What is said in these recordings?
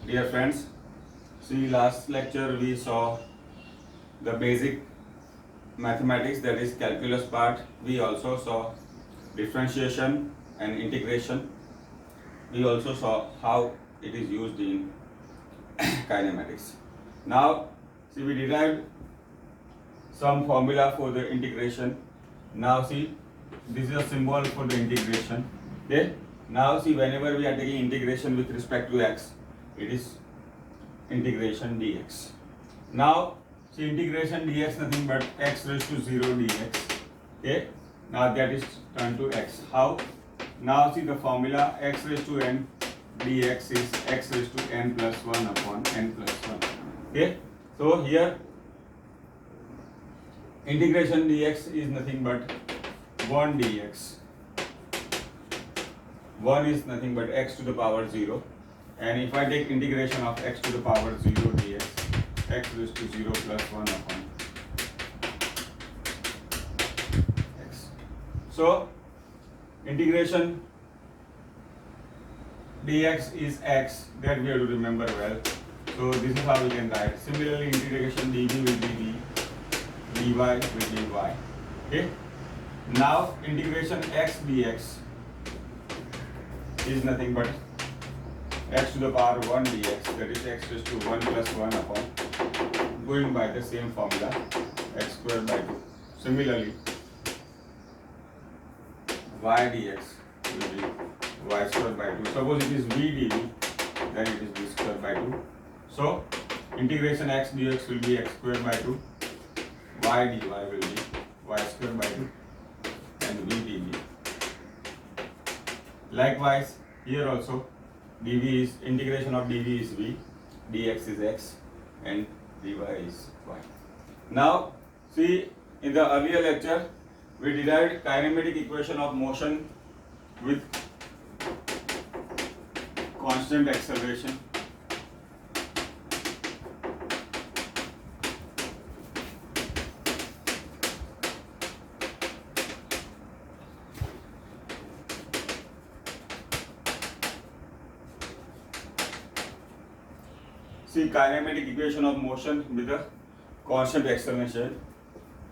Dear friends, see last lecture we saw the basic mathematics, that is calculus part. We also saw differentiation and integration. We also saw how it is used in kinematics. Now see we derived some formula for the integration. Now see this is a symbol for the integration. Okay. Now see whenever we are taking integration with respect to x, it is integration dx. Now see integration dx nothing but x raised to 0 dx. Okay. Now that is turned to x. How? Now see the formula x raised to n dx is x raised to n plus 1 upon n plus 1. Okay. So here integration dx is nothing but 1 dx. 1 is nothing but x to the power 0, and if I take integration of x to the power 0 dx, x raised to 0 plus 1 upon x. So integration dx is x, that we have to remember well. So this is how we can write. Similarly, integration dv will be v, dy will be y. Okay. Now integration x dx is nothing but x to the power 1 dx, that is x raised to 1 plus 1 upon, going by the same formula, x squared by 2. Similarly, y dx will be y squared by 2. Suppose it is v dv, then it is v squared by 2. So integration x dx will be x squared by 2, y dy will be y squared by 2, and v dv. Likewise, here also dv is integration of dv is v, dx is x, and dy is y. Now see in the earlier lecture we derived kinematic equation of motion with constant acceleration. See kinematic equation of motion with a constant acceleration.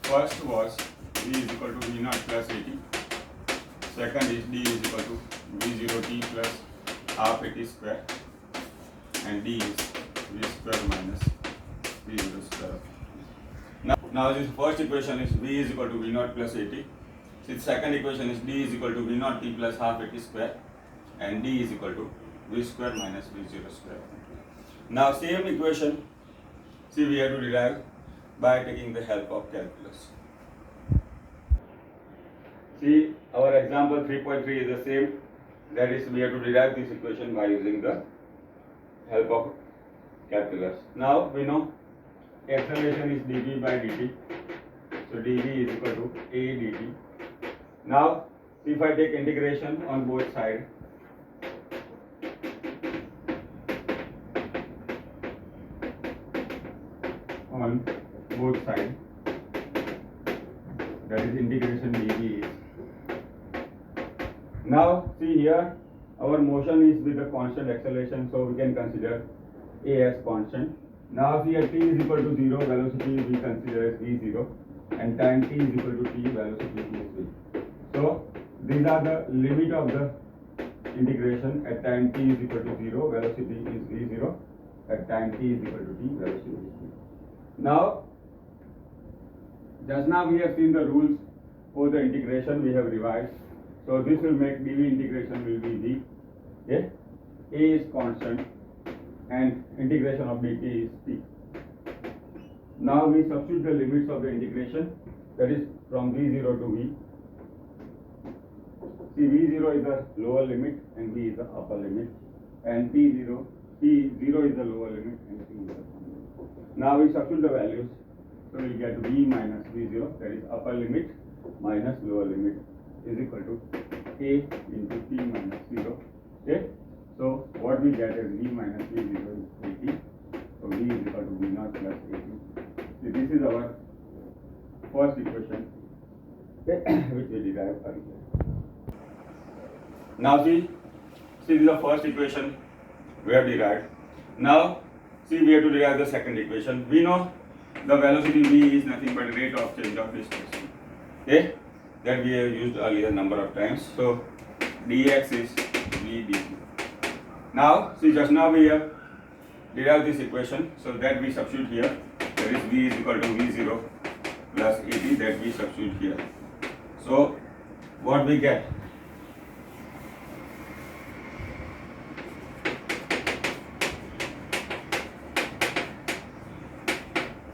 First was v is equal to v naught plus at. Second is d is equal to v0 t plus half at square, and d is v square minus v0 square. Now this first equation is v is equal to v naught plus at. See the second equation is d is equal to v naught t plus half at square, and d is equal to v square minus v0 square. Now same equation, see we have to derive by taking the help of calculus. See our example 3.3 is the same, that is we have to derive this equation by using the help of calculus. Now we know acceleration is dv by dt, so dv is equal to a dt. Now if I take integration on both sides, on both sides, that is integration dv is. Now see here our motion is with a constant acceleration, so we can consider a as constant. Now here t is equal to 0, velocity we consider as v0, and time t is equal to t, velocity is v. So these are the limit of the integration. At time t is equal to 0, velocity is v0. At time t is equal to t, velocity is v. Now, just now we have seen the rules for the integration, we have revised. So this will make dv integration will be v. Okay? A is constant and integration of dt is t. Now we substitute the limits of the integration, that is from v0 to v. See v0 is the lower limit and v is the upper limit, and t0 is the lower limit and t is the upper limit. Now we substitute the values, so we get v minus v0, that is upper limit minus lower limit, is equal to a into t minus 0. Okay, so what we get is v minus v0 is 80, so v is equal to v naught plus 80. So this is our first equation, which we derived earlier. Now see this is the first equation we have derived. Now see, we have to derive the second equation. We know the velocity v is nothing but rate of change of displacement. Okay, that we have used earlier number of times. So dx is v dt. Now see, just now we have derived this equation, so that we substitute here. That is v is equal to v0 plus at, that we substitute here. So what we get?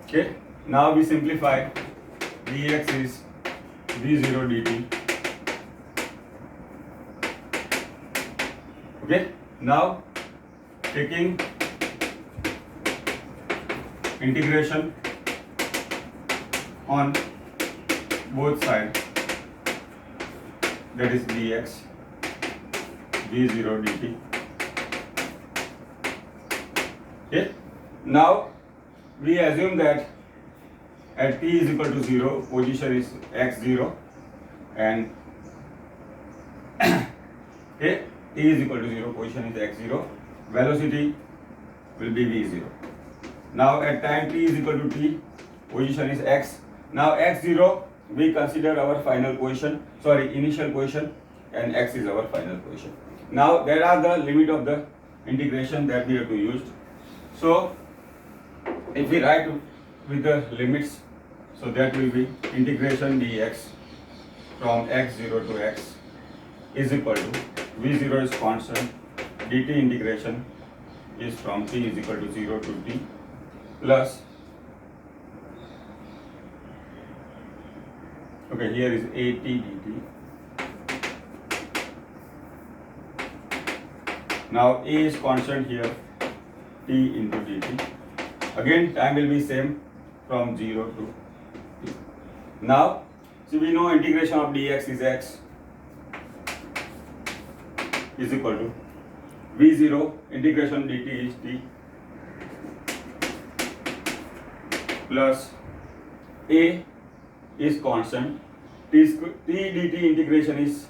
Okay, now we simplify. Dx is v0 dt. Okay, now taking integration on both sides, that is dx v0 dt. Okay, now we assume that at t is equal to 0, position is x0, and okay, t is equal to 0, position is x0, velocity will be v0. Now at time t is equal to t, position is x. Now x0 we consider our final position, initial position, and x is our final position. Now there are the limit of the integration that we have to use. So if we write with the limits, so that will be integration dx from x0 to x is equal to v0 is constant, dt integration is from t is equal to 0 to t plus, okay, here is at dt. Now a is constant here, t into dt. Again time will be same from 0 to t. Now see, we know integration of dx is x is equal to v0 integration dt is t plus a is constant, t dt integration is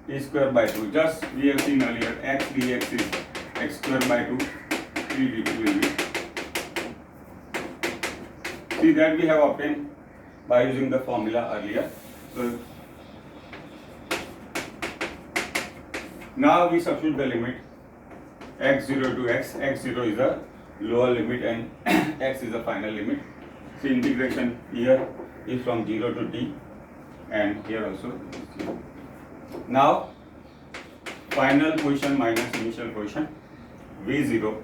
t square by 2. Just we have seen earlier, x dx is x square by 2, t dt will be. See, that we have obtained by using the formula earlier. So now we substitute the limit x0 to x. x0 is the lower limit and x is the final limit. See, integration here is from 0 to t, and here also is 0. Now final position minus initial position, v0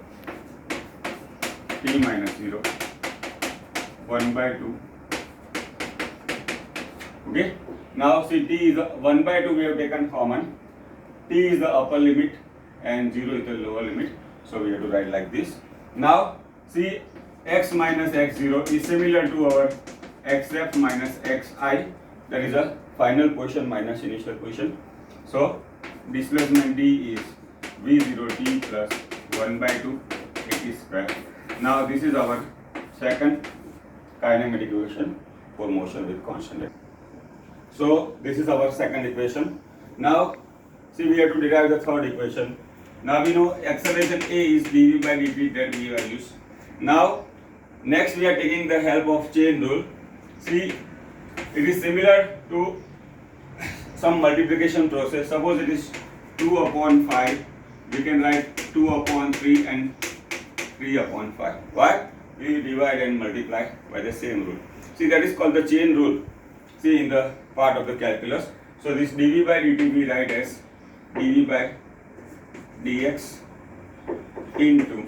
t minus 0 1 by 2. Okay, now see, t is 1 by 2 we have taken common, t is the upper limit and 0 is the lower limit, so we have to write like this. Now see, x minus x0 is similar to our xf minus xi, that is a final position minus initial position. So displacement d is v0 t plus 1 by 2 at square. Now this is our second kinematic equation for motion with constant rate. So this is our second equation. Now see, we have to derive the third equation. Now we know acceleration a is dv by dt, that we have used. Now next we are taking the help of chain rule. See, it is similar to some multiplication process. Suppose it is 2 upon 5, we can write 2 upon 3 and 3 upon 5. Why? We divide and multiply by the same rule. See, that is called the chain rule. See, in the part of the calculus. So this dv by dt we write as dv by dx into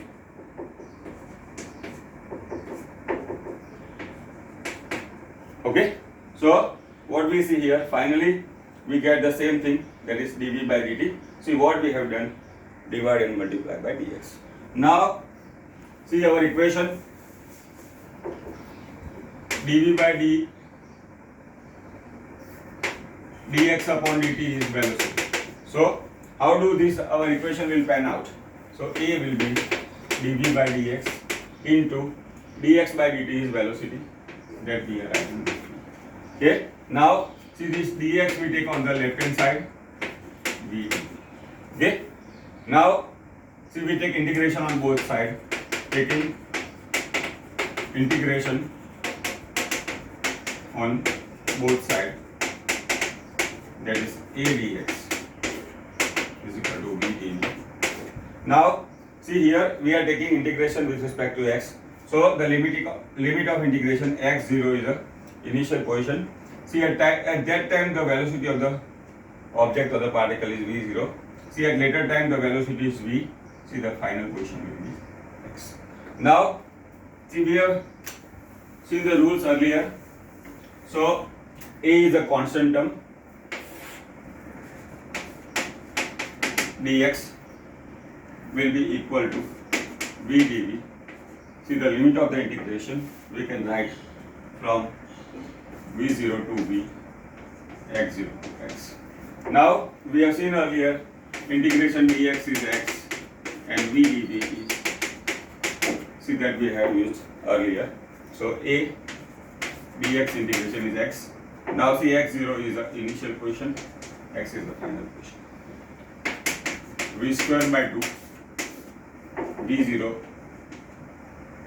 okay. So what we see here, finally we get the same thing, that is dv by dt. See what we have done, divide and multiply by dx. Now see our equation, dv by dx upon dt is velocity. So how do this our equation will pan out? So a will be dv by dx into dx by dt is velocity that we are writing. Okay. Now see, this dx we take on the left hand side, v. Okay. Now see, we take integration on both sides. taking integration on both sides, that is a dx is equal to b dv. Now see here we are taking integration with respect to x, so the limit of integration x0 is the initial position. See at that time the velocity of the object or the particle is v0. See at later time the velocity is v. See the final position will be x. Now see we have seen the rules earlier. So a is a constant term, dx will be equal to v dv. See the limit of the integration we can write from v0 to v, x0 to x. Now we have seen earlier integration dx is x and v dv is, see that we have used earlier. So a dx integration is x. Now see x0 is the initial position, x is the final position. V square by 2, v0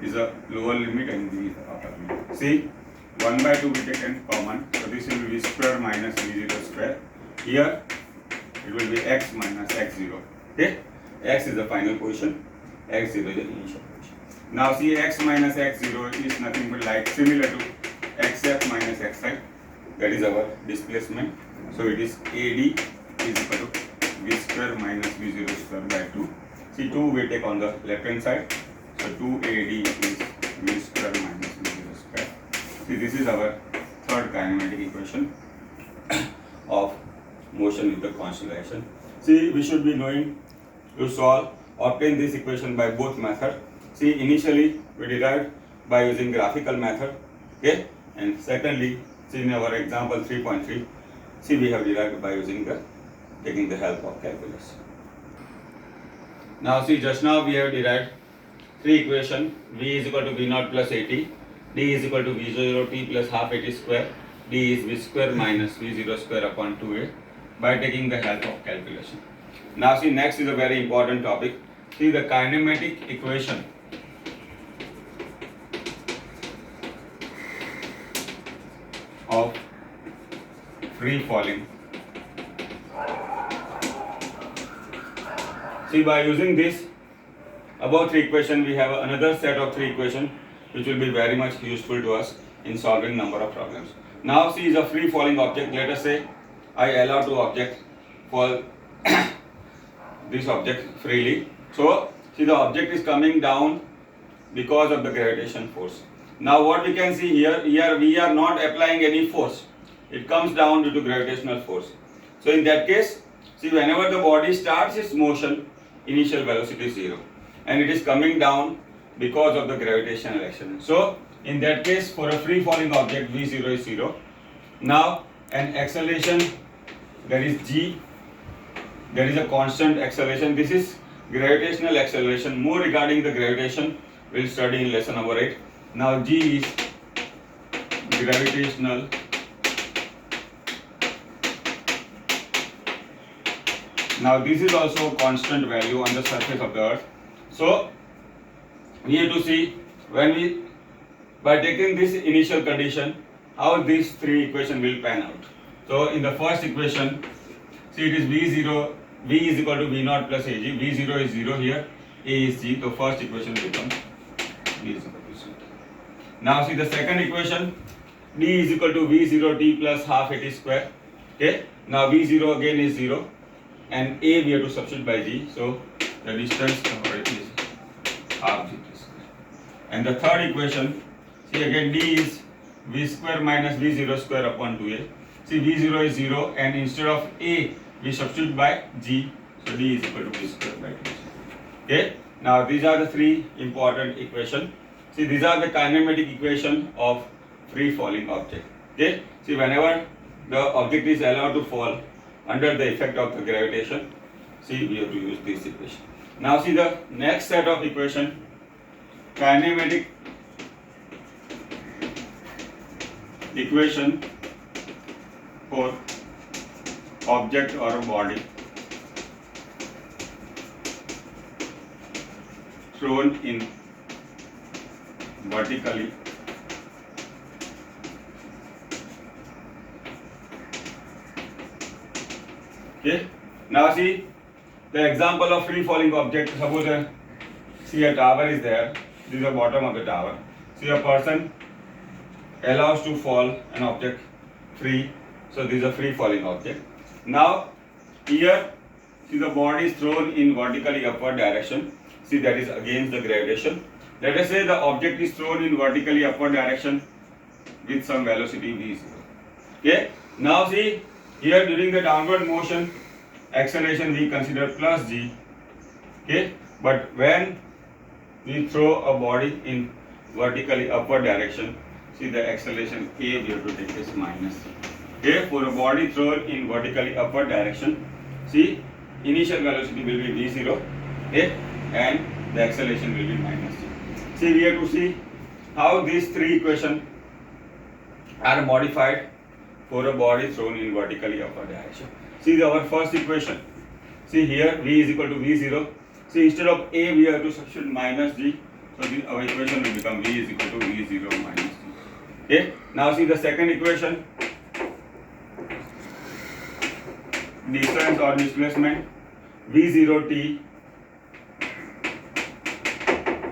is a lower limit and v is the upper limit. See 1 by 2 we taken common, so this will be v square minus v0 square. Here it will be x minus x0. Okay, x is the final position, x0 is the initial position. Now see x minus x0 is nothing but like similar to xf minus xi, that is our displacement. So it is AD is equal to v square minus v0 square by 2. See 2 we take on the left hand side, so 2AD is v square minus v0 square. See this is our third kinematic equation of motion with the constant direction. See we should be knowing to obtain this equation by both methods. See initially we derived by using graphical method, okay, and secondly see in our example 3.3, see we have derived by using taking the help of calculus. Now see just now we have derived three equations, v is equal to v0 plus at, d is equal to v0 t plus half at square, d is v square minus v0 square upon 2a, by taking the help of calculation. Now see next is a very important topic. See the kinematic equation of free falling. See by using this above three equation we have another set of three equations which will be very much useful to us in solving number of problems. Now see is a free falling object. Let us say I allow to object fall this object freely. So see the object is coming down because of the gravitation force. Now what we can see here we are not applying any force. It comes down due to gravitational force. So in that case, see whenever the body starts its motion, initial velocity is 0 and it is coming down because of the gravitational action. So in that case for a free falling object v0 is 0. Now an acceleration, that is g, there is a constant acceleration. This is gravitational acceleration. More regarding the gravitation we'll study in lesson number 8. Now g is gravitational Now this is also a constant value on the surface of the earth. So we have to see by taking this initial condition how these three equations will pan out. So in the first equation, see it is v is equal to v0 plus ag. v0 is 0 here, a is g. So first equation becomes v is equal to 0. Now see the second equation, d is equal to v0 t plus half at square. Okay. Now v0 again is 0 and a we have to substitute by g. So the distance covered is half g square. And the third equation, see again d is v square minus v0 square upon 2a. See v0 is 0 and instead of a we substitute by g. So d is equal to v square by 2. Okay. Now these are the three important equations. See these are the kinematic equation of free falling object. Okay. See whenever the object is allowed to fall under the effect of the gravitation, see we have to use this equation. Now see the next set of equation, kinematic equation for object or a body thrown in vertically okay. Now see the example of free falling object. Suppose see a tower is there. This is the bottom of the tower. See a person allows to fall an object free. So this is a free falling object. Now here see the body is thrown in vertically upward direction. See that is against the gravitation. Let us say the object is thrown in vertically upward direction with some velocity v0. Okay. Now see here during the downward motion acceleration we consider plus g. Okay. But when we throw a body in vertically upward direction, see the acceleration a we have to take is minus c. Okay. For a body thrown in vertically upward direction, see initial velocity will be v0. Okay. And the acceleration will be minus c. See we have to see how these three equations are modified for a body thrown in vertically upward direction. See our first equation. See here v is equal to v0. See instead of a we have to substitute minus g. So our equation will become v is equal to v0 minus g. Okay. Now see the second equation. Distance or displacement v0t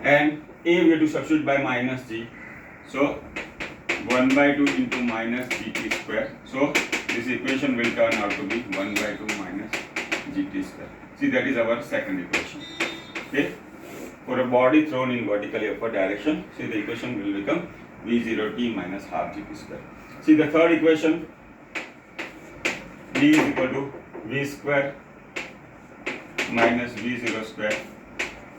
and a we have to substitute by minus g. So 1 by 2 into minus gt square. So this equation will turn out to be 1 by 2 minus gt square. See that is our second equation. Okay. For a body thrown in vertically upward direction, see the equation will become v0t minus half gt square. See the third equation, d is equal to v square minus v0 square.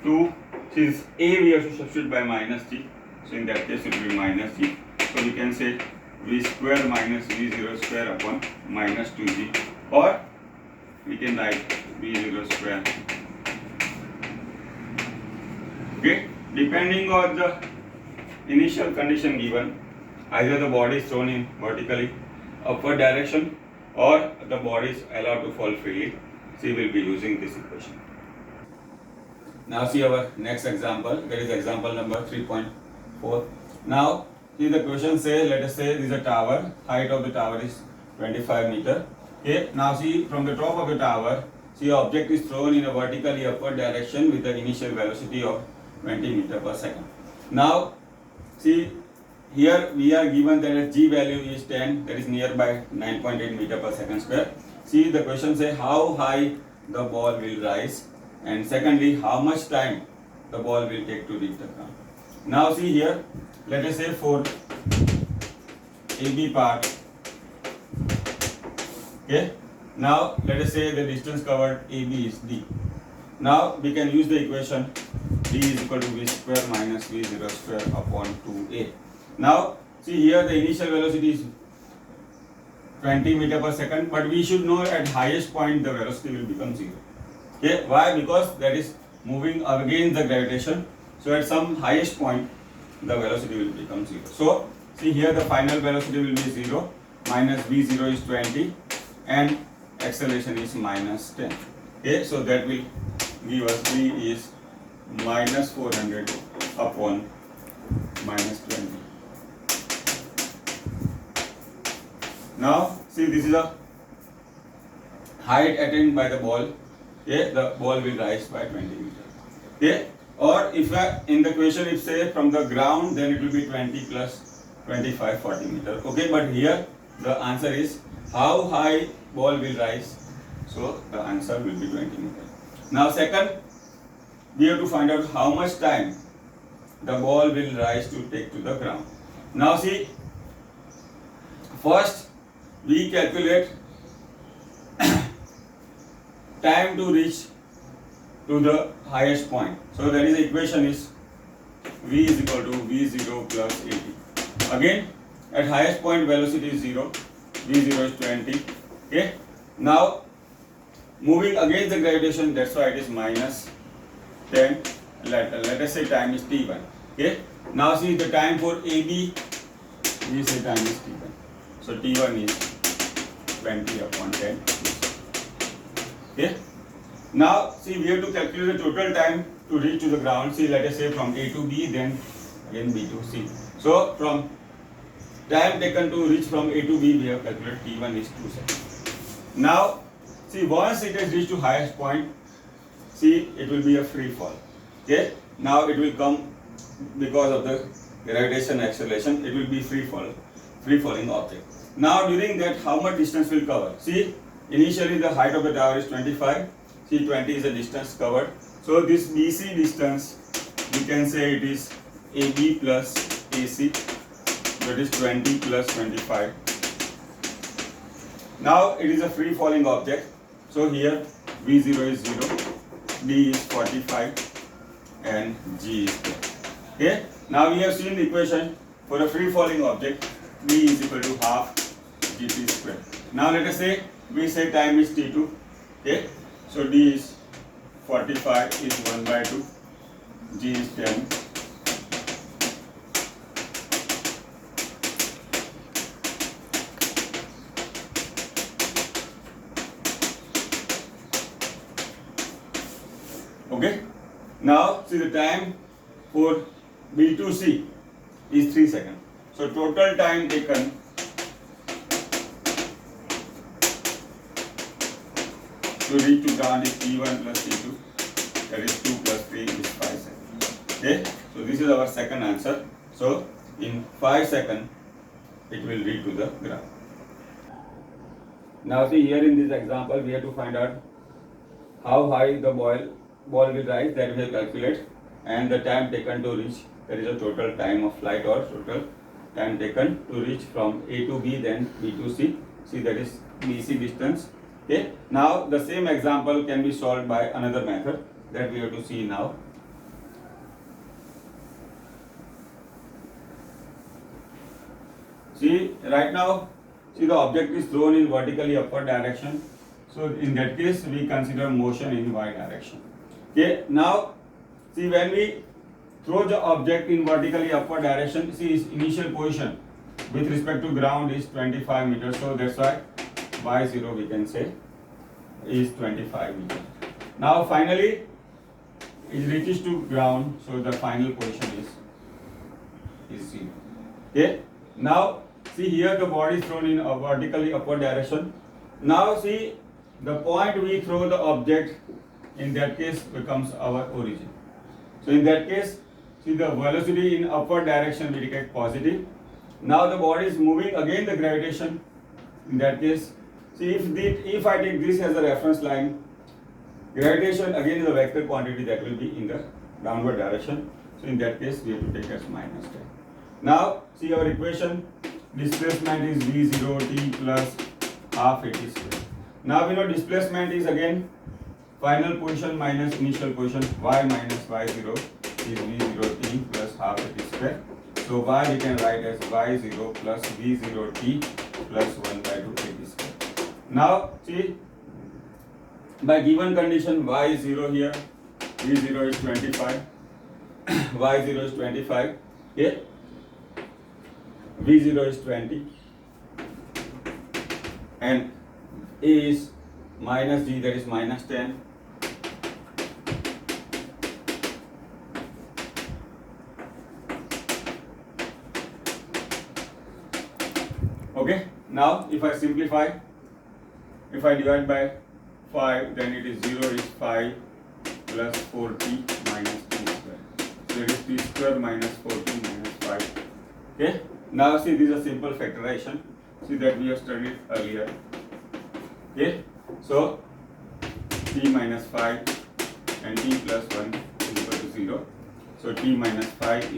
2, since a we have to substitute by minus g, so in that case it will be minus g. So we can say v square minus v0 square upon minus 2g, or we can write v0 square. Okay, depending on the initial condition given, either the body is thrown in vertically upward direction or the body is allowed to fall freely. So we will be using this equation. Now see our next example. That is example number 3.4. Now see the question say, let us say this is a tower. Height of the tower is 25 meter. Okay. Now see from the top of the tower, see object is thrown in a vertically upward direction with the initial velocity of 20 meter per second. Now see here we are given that g value is 10, that is nearby 9.8 meter per second square. See the question say how high the ball will rise, and secondly how much time the ball will take to reach the ground. Now see here, let us say for AB part, okay. Now let us say the distance covered AB is d. Now we can use the equation d is equal to v square minus v0 square upon 2a. Now see here the initial velocity is 20 meter per second, but we should know at highest point the velocity will become 0. Okay, why? Because that is moving against the gravitation. So at some highest point the velocity will become 0. So see here the final velocity will be 0, minus v0 is 20 and acceleration is minus 10. Okay, so that will give us v is minus 400 upon minus 20. Now see this is a height attained by the ball. Okay, the ball will rise by 20 meters. Okay, or if in the question if say from the ground, then it will be 20 plus 25, 40 meters. Okay, but here the answer is how high ball will rise. So the answer will be 20 meters. Now second, we have to find out how much time the ball will rise to take to the ground. Now see, first we calculate time to reach to the highest point. So that is the equation is v is equal to v0 plus 80. Again at highest point velocity is 0, v0 is 20. Okay. Now moving against the gravitation, that's why it is minus 10. Let us say time is t1. Okay. Now see the time for AB, we say time is t1. So t1 is 20 upon 10. Okay. Now see we have to calculate the total time to reach to the ground. See let us say from A to B, then again B to C. So from time taken to reach from A to B, we have calculated T1 is 2 seconds. Now see, once it has reached to highest point, see, it will be a free fall. Okay, now it will come because of the gravitation acceleration, it will be free falling object. Now during that, how much distance will cover? See, initially the height of the tower is 25. See, 20 is the distance covered. So this BC distance, we can say it is AB plus AC, that is 20 plus 25. Now it is a free falling object. So here V0 is 0, D is 45 and G is 10. Okay. Now we have seen the equation for a free falling object. V is equal to half gt square. Now let us say we say time is t2. Okay. So D is 45 is 1 by 2. G is 10. Okay. Now see, the time for B to C is 3 seconds. So total time taken to reach to ground is T1 plus T2, that is 2 plus 3 is 5 seconds. Okay. So this is our second answer. So in 5 seconds it will reach to the ground. Now see, here in this example we have to find out how high the ball will rise, that we will calculate, and the time taken to reach, that is a total time of flight or total time taken to reach from A to B, then B to C. See, that is BC distance. Okay. Now the same example can be solved by another method that we have to see now. See, right now, see, the object is thrown in vertically upward direction. So in that case we consider motion in y direction. Okay. Now see, when we throw the object in vertically upward direction, see, its initial position with respect to ground is 25 meters. So that's why y0 we can say is 25 meters. Now finally it reaches to ground, so the final position is 0. Okay. Now see, here the body is thrown in a vertically upward direction. Now see, the point we throw the object, in that case becomes our origin. So in that case, see, the velocity in upward direction we get positive. Now the body is moving again the gravitation. In that case, see, if I take this as a reference line, gravitation again is a vector quantity that will be in the downward direction. So in that case we have to take as minus 10. Now see, our equation, displacement is V0 t plus half at square. Now we know displacement is again final position minus initial position, y minus y0 is V0 t plus half at square. So y we can write as y0 plus V0 t plus 1 by 2 at square. Now see, by given condition y0 here, V0 is 25, y0 is 25, okay? V0 is 20 and A is minus G, that is minus 10. Okay, now if I simplify, if I divide by 5, then it is 0 is 5 plus 4t minus t square. So it is t square minus 4t minus 5. Okay, now see, this is a simple factorization. See, that we have studied earlier. Okay, so t minus 5 and t plus 1 is equal to 0. So t minus 5 is